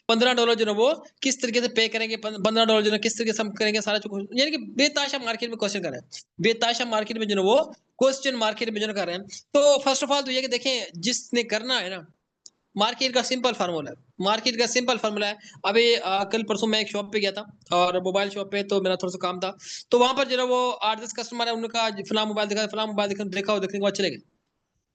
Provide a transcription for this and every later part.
$15 जो है वो किस तरीके से पे करेंगे, $15 जो है किस तरीके से हम करेंगे, सारा यानी कि बेताशा मार्केट में क्वेश्चन कर रहे हैं, बेताशा मार्केट में जो है वो क्वेश्चन मार्केट में जो कर रहे हैं। तो फर्स्ट ऑफ ऑल तो ये कि देखें, जिसने करना है ना, मार्केट का सिंपल फार्मूला है, मार्केट का सिंपल फार्मूला है। अभी कल परसों मैं एक शॉप पे गया था, और मोबाइल शॉप पे, तो मेरा थोड़ा सा काम था, तो वहां पर जो है वो 8-10 कस्टमर है, उनका फलां मोबाइल दिखा, फलां मोबाइल दिखा, देखा, देखने के बाद चले गए।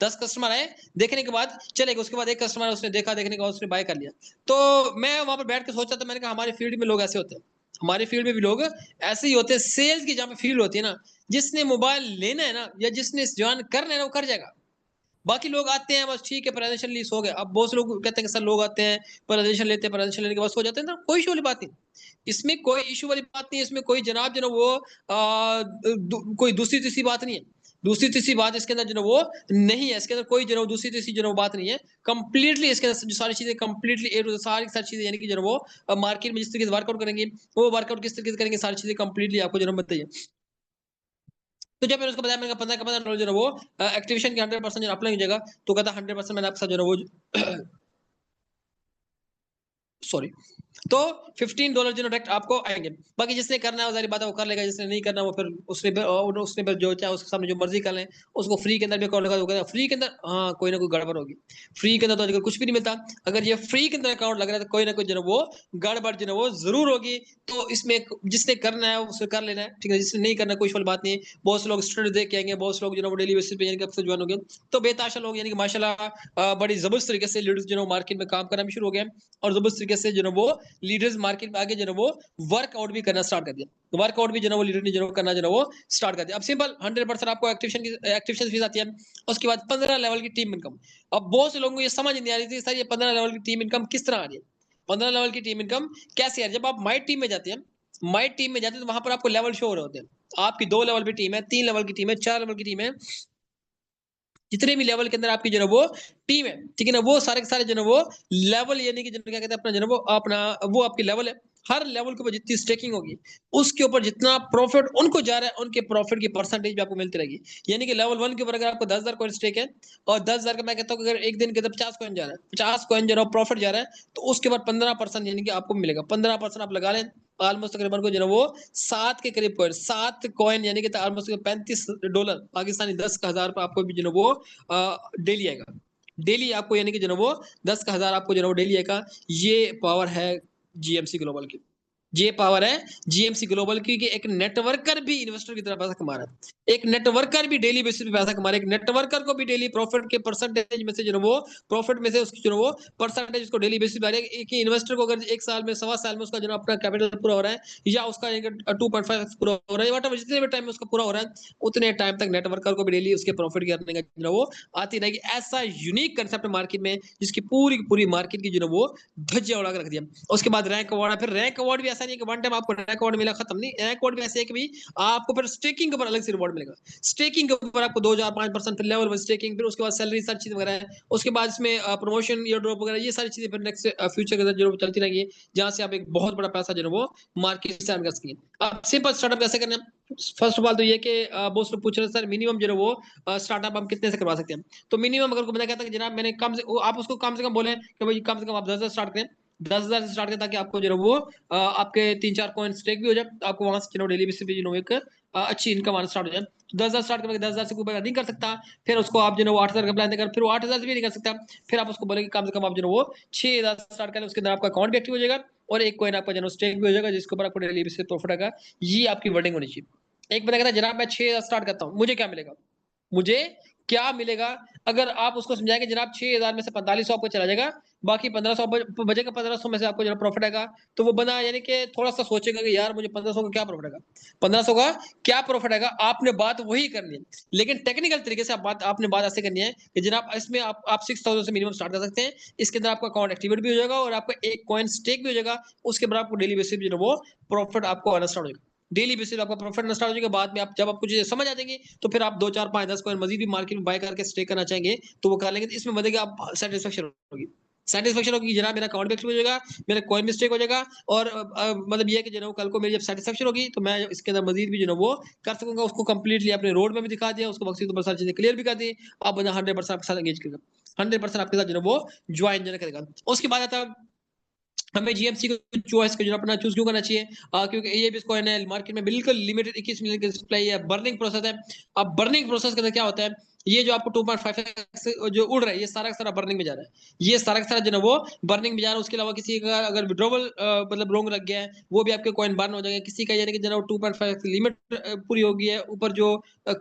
10 कस्टमर आए, देखने के बाद चले गए, उसके बाद एक कस्टमर उसने देखा, देखने के बाद उसने बाय कर लिया। तो मैं वहां पर बैठ के सोचा था, मैंने कहा हमारी फील्ड में लोग ऐसे होते हैं, हमारी फील्ड में भी लोग ऐसे ही होते हैं। सेल्स की जहां पे फील्ड होती है ना, जिसने मोबाइल लेना है ना, या जिसने ज्वाइन करना है ना, वो कर जाएगा। बाकी लोग आते हैं, बस ठीक है, प्रेजेंटेशन लीज हो गए। अब बहुत से लोग कहते हैं कि सर लोग आते हैं, प्रेजेंटेशन लेते हैं, प्रेजेंटेशन लेने के बाद सो जाते हैं ना, कोई इशू वाली बात नहीं, इसमें कोई इशू वाली बात नहीं है, इसमें कोई जनाब जो ना वो कोई दूसरी तीसरी बात नहीं है, दूसरी तीसरी बात इसके अंदर जो ना वो नहीं है, इसके अंदर कोई जो ना दूसरी तीसरी जो ना वो बात नहीं है। कंप्लीटली इसके अंदर जो सारी चीजें कंप्लीटली सारी सारी चीजें, यानी कि जो ना वो मार्केट में जिस तरीके से वर्कआउट करेंगे, वो वर्कआउट किस तरीके से करेंगे, सारी चीजें कंप्लीटली आपको जो ना बताइए। तो जब मैंने उसको बताया, मैंने कहा $15 जो है वो एक्टिवेशन की 100% जो अप्लाई हो जाएगा, तो कहता 100% मैंने आपके साथ जो है वो सॉरी, तो $15 जो डायरेक्ट आपको आएंगे। बाकी जिसने करना है वो जारी बात है वो कर लेगा, जिसने नहीं करना वो फिर उसने फिर जो चाहे उसके सामने जो मर्जी कर ले। उसको फ्री के अंदर भी अकाउंट लगा दोगे, फ्री के अंदर हाँ कोई ना कोई गड़बड़ होगी। फ्री के अंदर तो आजकल कुछ भी नहीं मिलता, अगर ये फ्री के अंदर अकाउंट लग रहा है तो कोई ना कोई जो है वो गड़बड़ जो है वो जरूर होगी। तो इसमें जिसने करना है उसे कर लेना है, ठीक है, जिसने नहीं करना कोई वाली बात नहीं। बहुत से लोग स्टूडेंट देख के आएंगे, बहुत से लोग जो है वो डेली बेसिस पे यानी कि अब से ज्वाइन हो गए। तो बेताशा लोग यानी कि माशाल्लाह बड़ी जबरदस्त तरीके से लीडर्स जो है मार्केट में काम करना भी शुरू हो गए, और जबरदस्त तरीके से जो है वो लीडर्स मार्केट में आगे जो है वो वर्कआउट भी करना स्टार्ट कर दिया। वर्कआउट भी जो है वो लीडर ने जो करना जो है वो स्टार्ट कर दिया। अब सिंपल 100% आपको एक्टिवेशन फीस आती है। उसके बाद 15 लेवल की टीम इनकम। अब बहुत से लोगों को ये समझ नहीं आ रही थी, सर ये 15 लेवल की टीम इनकम किस तरह आ रही है, 15 लेवल की टीम इनकम कैसे आ रही है। जब आप माई टीम में जाते हैं, माई टीम में जाते हैं, तो वहां पर आपको लेवल शो हो रहे होते हैं। आपकी 2 लेवल की टीम है, 3 लेवल की टीम है, 4 लेवल की टीम है, जितने भी लेवल के अंदर आपकी जो है वो टीम है, ठीक है ना, वो सारे के सारे जो है वो लेवल, यानी कि क्या कहते हैं अपना जो है वो अपना वो आपकी लेवल है। हर लेवल के ऊपर जितनी स्टेकिंग होगी, उसके ऊपर जितना प्रॉफिट उनको जा रहा है, उनके प्रॉफिट की परसेंटेज भी आपको मिलती रहेगी। यानी कि लेवल 1 के ऊपर अगर आपको 10,000 कॉइन स्टेक है, और 10,000 का मैं कहता हूँ अगर एक दिन के अंदर 50 कॉइन जा रहा है, 50 कॉइन जो है प्रॉफिट जा रहा है, तो उसके बाद 15% यानी कि आपको मिलेगा। 15% आप लगा लें, ऑलमोस्ट तकरीबन को जो है वो 7 के करीब कॉइन, 7 कॉइन यानी कि ऑलमोस्ट $35 पाकिस्तानी 10,000 पर आपको भी जो है वो डेली आएगा। डेली आपको यानी कि जो है वो 10,000 आपको जो है वो डेली आएगा। ये पावर है जीएमसी ग्लोबल की, ये पावर है जीएमसी ग्लोबल की, कि एक नेटवर्कर भी इन्वेस्टर की तरह पैसा कमा रहा है, एक नेटवर्कर भी डेली बेसिस पे पैसा कमा रहा है, एक नेटवर्कर को भी डेली प्रॉफिट के परसेंटेज में से जो है वो प्रॉफिट में से उसकी जो है वो परसेंटेज उसको डेली बेसिस पे आ रही है। कि इन्वेस्टर को अगर एक साल में, सवा साल में उसका जो है अपना कैपिटल पूरा हो रहा है, या उसका 2.5 पूरा हो रहा है, वट जितने भी टाइम में उसका पूरा हो रहा है, उतने टाइम तक नेटवर्कर को भी डेली उसके प्रॉफिट की अर्निंग जो है वो आती रहेगी। ऐसा यूनिक कंसेप्ट मार्केट में, जिसकी पूरी पूरी मार्केट की जो है वो धज्जियां उड़ा के रख दिया। उसके बाद रैंक अवार्ड है, फिर रैंक अवार्ड भी ऐसा नहीं है कि वन टाइम आपको रैंक अवार्ड मिला खत्म, नहीं, रैंक अवार्ड भी ऐसे है कि भाई आपको फिर स्टेकिंग के ऊपर अलग से रिवॉर्ड मिलेगा। स्टेकिंग के ऊपर आपको 2,000 5%, फिर लेवल 1 स्टेकिंग, फिर उसके बाद सैलरी, सारी चीज वगैरह है। उसके बाद इसमें प्रमोशन, ईयर ड्रॉप वगैरह, ये सारी चीजें फिर नेक्स्ट फ्यूचर के अंदर जो चलती रहेंगी, जहां से आप एक बहुत बड़ा पैसा जो है वो मार्केट से अर्न कर सकेंगे। अब सिंपल स्टार्टअप कैसे करना है, फर्स्ट ऑफ ऑल तो ये कि बहुत लोग पूछ रहे हैं सर मिनिमम जो है वो स्टार्टअप हम कितने से करवा सकते हैं। तो मिनिमम अगर को बंदा कहता है कि जनाब मैंने कम से, आप उसको कम से कम बोले कि भाई कम से कम आप 10,000 स्टार्ट करें, 10,000 से स्टार्ट करें, ताकि आपको जो है वो आपके 3-4 कॉइन स्टेक भी हो जाए, आपको वहां से डेली बेसिस पे एक अच्छी इनकम आना स्टार्ट हो जाए। तो 10,000 स्टार्ट करके 10,000 से ऊपर नहीं कर सकता, फिर उसको आप जो है वो 8,000 का प्लान देकर फिर वो 8,000 से भी नहीं कर सकता। फिर आप उसको बोलेंगे कम से कम आप जो है वो 6,000 स्टार्ट करें, उसके अंदर आपका अकाउंट भी एक्टिव हो जाएगा, और एक कॉइन आपका जो है स्टेक भी हो जाएगा, जिसके ऊपर आपको डेली बेसिस पे प्रॉफिट आएगा। ये आपकी वर्डिंग होनी चाहिए। एक बंदा कहता है जनाब मैं 6,000 स्टार्ट करता हूँ, मुझे क्या मिलेगा, मुझे क्या मिलेगा। अगर आप उसको समझाएंगे जनाब 6,000 में से 4500 आपको चला जाएगा, बाकी 1500 बचेगा, 1500 में से आपको जो प्रॉफिट आएगा, तो वो बंदा यानी कि थोड़ा सा सोचेगा कि यार मुझे 1500 का क्या प्रॉफिट आएगा, 1500 का क्या प्रॉफिट आएगा। आपने बात वही करनी है, लेकिन टेक्निकल तरीके से आपने बात ऐसे करनी है कि जनाब इसमें आप 6,000 से मिनिमम स्टार्ट कर सकते हैं। इसके अंदर आपका अकाउंट एक्टिवेट भी हो जाएगा, और आपका एक कॉइन स्टेक भी हो जाएगा। उसके बाद आपको डेली बेसिस जो है वो प्रॉफिट आपको आना स्टार्ट हो जाएगा। डेली बेसिस आपका प्रॉफिट स्टार्ट हो जाएगा। बाद में आप जब आपको चीजें समझ आ जाएंगी, तो फिर आप 2 4 5 10 कॉइन मजीद भी मार्केट में बाय करके स्टे करना चाहेंगे तो वो कर लेंगे। तो इसमें मतलब आप सेटिस्फेक्शन होगी, सेटिस्फेक्शन होगी, जनाब मेरा अकाउंट भी एक्टिव हो जाएगा, मेरा कॉइन भी स्टेक हो जाएगा, और मतलब ये है कि जो कल को मेरी जब सेटिस्फेक्शन होगी तो मैं इसके अंदर मजीद भी जो वो कर सकूंगा। उसको कंप्लीटली अपने रोड में भी दिखा दिया, उसको मकसद पर सारी चीजें क्लियर भी कर दी। आप बंदा 100% आपके साथ एंगेज करेगा, 100% आपके साथ जो वो ज्वाइन करेगा। उसके बाद आता है हमें जीएमसी को चॉइस को जो अपना चूज क्यों करना चाहिए, क्योंकि ये बिटकॉइन है मार्केट में बिल्कुल लिमिटेड 21 मिलियन की सप्लाई है, बर्निंग प्रोसेस है। अब बर्निंग प्रोसेस के अंदर क्या होता है, ये जो आपको 2.5x जो उड़ रहा है, ये सारा का सारा बर्निंग में जा रहा है, ये सारा का सारा जो है वो बर्निंग में जा रहा है। उसके अलावा किसी का अगर विड्रॉवल मतलब रोंग लग गया है, वो भी आपके कॉइन बर्न हो जाएंगे। किसी का यानी कि जो है 2.5x लिमिट पूरी हो गई है, ऊपर जो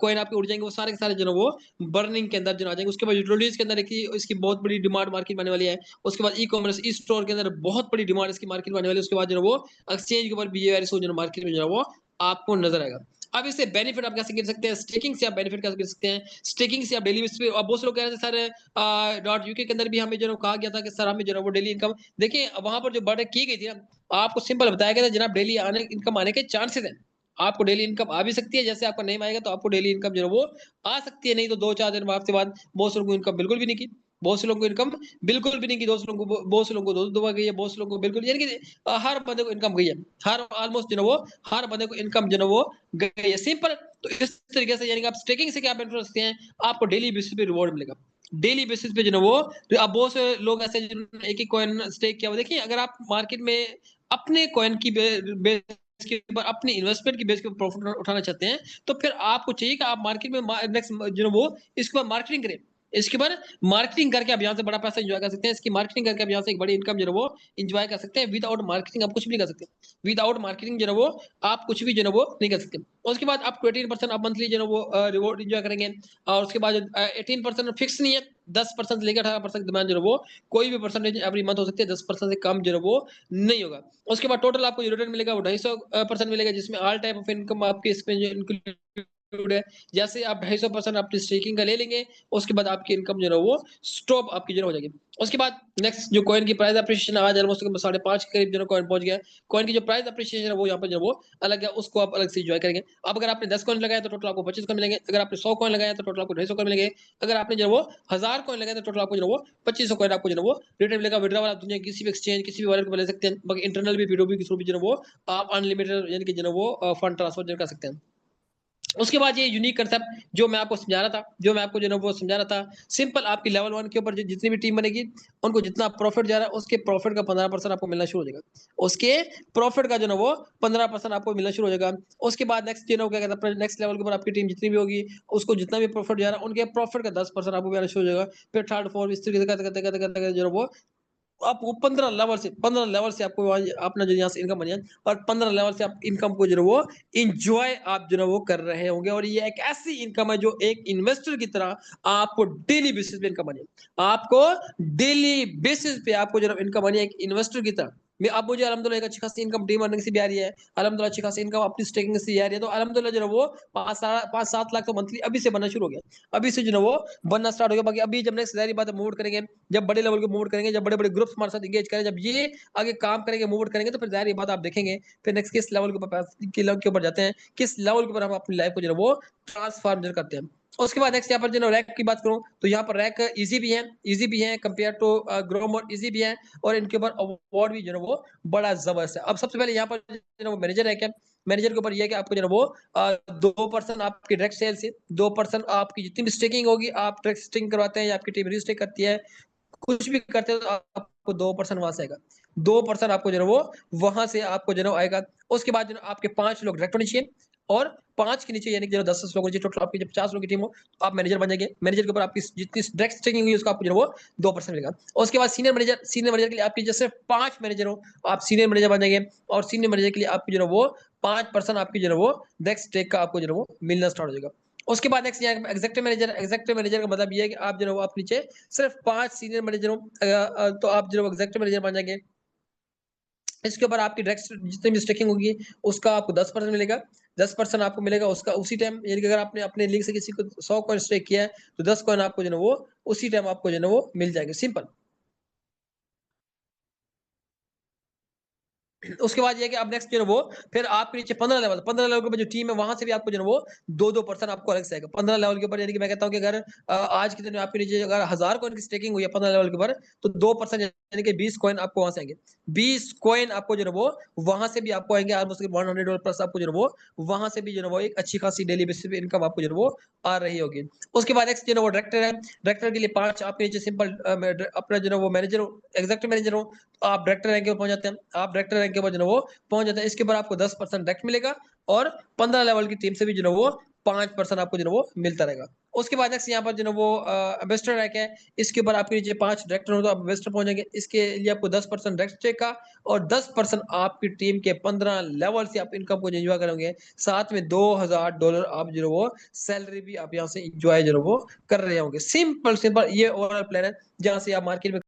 कॉइन आपके उड़ जाएंगे, वो सारे के सारे जो है वो बर्निंग के अंदर जो आ जाएंगे। उसके बाद यूटिलिटीज के अंदर इसकी बहुत बड़ी डिमांड मार्केट आने वाली है। उसके बाद ई कॉमर्स ई स्टोर के अंदर बहुत बड़ी डिमांड इसकी मार्केट में आने वाली है। उसके बाद जो है वो एक्सचेंज के ऊपर BARSO जो मार्केट में जो है वो आपको नजर आएगा। अब इससे बेनिफिट आप कैसे गिर सकते हैं, स्टेकिंग से आप बेनिफिट कैसे गिर सकते हैं। स्टेकिंग से आप डेली बेसिस पे, बहुत से लोग कह रहे थे सर .uk के अंदर भी हमें जो कहा गया था कि सर हमें जो है वो डेली इनकम, देखिए वहां पर जो बढ़ की गई थी ना, आपको सिंपल बताया गया था जनाब डेली आने इनकम आने के चांसेस हैं। आपको डेली इनकम आ भी सकती है, जैसे आपका नहीं आएगा तो आपको डेली इनकम जो है वो आ सकती है, नहीं तो 2-4 दिन बाद बाद बहुत से लोगों को इनकम बिल्कुल भी नहीं की, बहुत से लोगों को इनकम बिल्कुल भी नहीं की, दोस्त लोगों को, बहुत से लोगों को दो गई है, बहुत से लोगों को बिल्कुल, यानी कि हर बंदे को इनकम गई है, हर ऑलमोस्ट जो है वो हर बंदे को इनकम जो है वो गई है, सिंपल। तो इस तरीके से यानी कि आप स्टेकिंग से क्या बेनिफिट सकते हैं, आपको डेली बेसिस पे रिवॉर्ड मिलेगा, डेली बेसिस पे जो है वो। तो अब बहुत से लोग ऐसे जिन्होंने एक ही कॉइन स्टेक किया, वो देखिए अगर आप मार्केट में अपने कॉइन की बेस के ऊपर, अपने इन्वेस्टमेंट की बेस के ऊपर प्रॉफिट उठाना चाहते हैं, तो फिर आपको चाहिए कि आप मार्केट में नेक्स्ट जो है वो इसके ऊपर मार्केटिंग करें, इसके बाद मार्केटिंग करके आप यहाँ से बड़ा पैसा एंजॉय कर सकते हैं, इसकी मार्केटिंग करके आप यहाँ से एक बड़ी इनकम जो है वो एंजॉय कर सकते हैं। विदाउट मार्केटिंग आप कुछ भी नहीं कर सकते, विदाउट मार्केटिंग जो है वो आप कुछ भी जो है वो नहीं कर सकते। उसके बाद आप 18% आप मंथली जो है वो रिवॉर्ड एंजॉय करेंगे। और उसके बाद 18% फिक्स नहीं है, 10% लेकर 18% डिमांड जो है वो कोई भी परसेंटेज एवरी मंथ हो सकती है, 10% से कम जो है वो नहीं होगा। उसके बाद टोटल आपको जो रिटर्न मिलेगा वो 250% मिलेगा, जिसमें ऑल टाइप ऑफ इनकम आपके इसमें इंक्लूड है। जैसे आप 250% अपनी स्टेकिंग का ले लेंगे, उसके बाद आपकी इनकम जो है वो स्टॉप आपकी जो हो जाएगी। उसके बाद नेक्स्ट जो कॉइन की प्राइस अप्रिसिएशन आज ऑलमोस्ट 5.5 के करीब जो कॉइन पहुंच गया, कॉइन की जो प्राइस अप्रिसिएशन है वो यहाँ पर जो वो अलग है, उसको आप अलग से एंजॉय करेंगे। अब अगर आपने 10 कॉइन लगाया तो टोटल आपको 25 कॉइन मिलेंगे, अगर आपने 100 कॉइन लगाया तो टोटल आपको 250 कॉइन मिलेंगे, अगर आपने जो वो 1000 कॉइन लगाया तो टोटल आपको जो वो 2500 कॉइन आपको जो वो रिटर्न मिलेगा। विड्रॉवल आप दुनिया किसी भी एक्सचेंज किसी भी वॉलेट को ले सकते हैं, बाकी इंटरनल भी पीडब्ल्यू के थ्रू भी जो वो आप अनलिमिटेड यानी कि जो वो फंड ट्रांसफर कर सकते हैं। उसके बाद ये यूनिक कंसेप्ट जो मैं आपको समझा रहा था, जो मैं आपको जो है वो समझा रहा था, सिंपल आपकी लेवल 1 के ऊपर जितनी भी टीम बनेगी, उनको जितना प्रॉफिट जा रहा है उसके प्रॉफिट का 15% आपको मिलना शुरू हो जाएगा, उसके प्रॉफिट का जो है वो 15% आपको मिलना शुरू हो जाएगा। उसके बाद नेक्स्ट जो क्या कहता है, नेक्स्ट लेवल के ऊपर आपकी टीम जितनी भी होगी, उसको जितना भी प्रॉफिट जा रहा है उनके प्रॉफिट का 10% आपको मिलना शुरू हो जाएगा। फिर थर्ड फोर्थ इस तरीके से करते करते करते करते जो है वो आपको 15 लेवल से आपको अपना जो यहाँ से इनकम बनी है, और 15 लेवल से आप इनकम को जो है वो इंजॉय आप जो है वो कर रहे होंगे। और ये एक ऐसी इनकम है जो एक इन्वेस्टर की तरह आपको डेली बेसिस पे इनकम बनी है, आपको डेली बेसिस पे आपको जो इनकम बनी है एक इन्वेस्टर की तरह। मैं अब मुझे अल्हम्दुलिल्लाह एक अच्छी खासी इनकम डीम अर्निंग से भी आ रही है, अल्हम्दुलिल्लाह अच्छी खासी इनकम अपनी स्टेकिंग से आ रही है, तो अल्हम्दुलिल्लाह जो है वो 5-7 लाख तो मंथली अभी से बनना शुरू हो गया, अभी से जो है वो बनना स्टार्ट हो गया। बाकी अभी जब नेक्स्ट जाहिर बात है मूव करेंगे, जब बड़े लेवल के मूव करेंगे, जब बड़े-बड़े ग्रुप्स हमारे साथ एंगेज करें, जब ये आगे काम करेंगे, मूव करेंगे, तो फिर जाहिर बात आप देखेंगे फिर नेक्स्ट किस लेवल के ऊपर के ऊपर जाते हैं, किस लेवल के ऊपर हम अपनी लाइफ को जो है वो ट्रांसफॉर्म करते हैं। उसके बाद नेक्स्ट यहाँ पर जो रैक की बात करूं तो यहाँ पर रैक इजी भी है compare to grow mode, easy भी है, और इनके ऊपर अवार्ड भी जो है वो बड़ा जबरदस्त है। अब सबसे पहले यहाँ पर जो है वो मैनेजर रैक है, मैनेजर के ऊपर ये है कि आपको जो है वो 2% आपकी डायरेक्ट सेल से, 2% आपकी जितनी भी स्टेकिंग होगी, आप डायरेक्ट स्टेकिंग करवाते हैं या आपकी टीम रीस्टेक करती है, कुछ भी करते हो तो आपको 2% वहां से आएगा, 2% आपको जो है वो वहां से आपको जो है आएगा। उसके बाद जो है आपके 5 लोग डायरेक्ट होने चाहिए, और 5 के नीचे यानी कि जो 10-10 लोग चाहिए, टोटल आपकी जब 50 लोगों की टीम हो तो आप मैनेजर बन जाएंगे। मैनेजर के ऊपर आपकी जितनी डायरेक्ट स्टेकिंग हुई उसका आपको जो है वो 2% मिलेगा। और उसके बाद सीनियर मैनेजर के लिए आपकी जैसे 5 मैनेजर हो, आप सीनियर मैनेजर बन जाएंगे, और सीनियर मैनेजर के लिए आपकी जो है वो 5% आपकी जो है वो डायरेक्ट स्टेक का आपको जो है वो मिलना स्टार्ट हो जाएगा। उसके बाद नेक्स्ट एग्जीक्यूटिव मैनेजर का मतलब ये है कि आप जो है वो आप नीचे सिर्फ 5 सीनियर मैनेजर हो, तो आप जो एग्जीक्यूटिव मैनेजर बन जाएंगे। इसके ऊपर आपकी डायरेक्ट जितनी भी स्टेकिंग होगी उसका आपको 10% मिलेगा, 10% आपको मिलेगा उसका उसी टाइम, यानी कि अगर आपने अपने लिंक से किसी को 100 कॉइन स्टेक किया है तो 10 कॉइन आपको जो है वो उसी टाइम आपको जो है वो मिल जाएंगे, सिंपल। उसके बाद ये है कि अब नेक्स्ट जो है वो फिर आपके नीचे 15 लेवल के ऊपर जो टीम है वहाँ से भी आपको जो है वो 2-2% आपको अलग से आएगा। 15 लेवल के ऊपर यानी कि मैं कहता हूँ कि अगर आज के दिन में आपके नीचे अगर 1000 कॉइन की स्टेकिंग हुई है 15 लेवल के ऊपर तो 2% यानी कि 20 कॉइन आपको वहाँ से आएंगे। 20 कॉइन आपको जो है वो वहाँ से भी आपको आएंगे ऑलमोस्ट $100 प्लस आपको जो है वो वहाँ से भी जो है वो एक अच्छी खासी डेली बेसिस पे इनकम आपको जो है वो आ रही होगी। उसके बाद नेक्स्ट जो है वो डायरेक्टर है। डायरेक्टर के लिए 5 आपके नीचे सिंपल अपना जो है वो मैनेजर हो, एग्जीक्यूटिव मैनेजर हो, तो आप डायरेक्टर रैंक पे पहुँच जाते हैं। आप डायरेक्टर रैंक के ऊपर जो है वो पहुँच जाते हैं। इसके ऊपर आपको 10% डायरेक्ट मिलेगा और 15 लेवल की टीम से भी जो है वो 5% आपको जो है वो मिलता रहेगा। उसके बाद नेक्स्ट यहाँ पर जो है वो एम्बेसडर रैंक है। इसके ऊपर आपके नीचे 5 डायरेक्टर हो तो आप एम्बेसडर पहुँच जाएँगे। इसके लिए आपको 10% डायरेक्ट चेक का और 10% आपकी टीम के 15 लेवल से आप इनकम को एन्जॉय करोगे। साथ में $2000 आप जो है वो सैलरी भी आप यहाँ से एन्जॉय जो है वो कर रहे होंगे। सिंपल ये ओवरऑल प्लान है, जहाँ से आप मार्केट में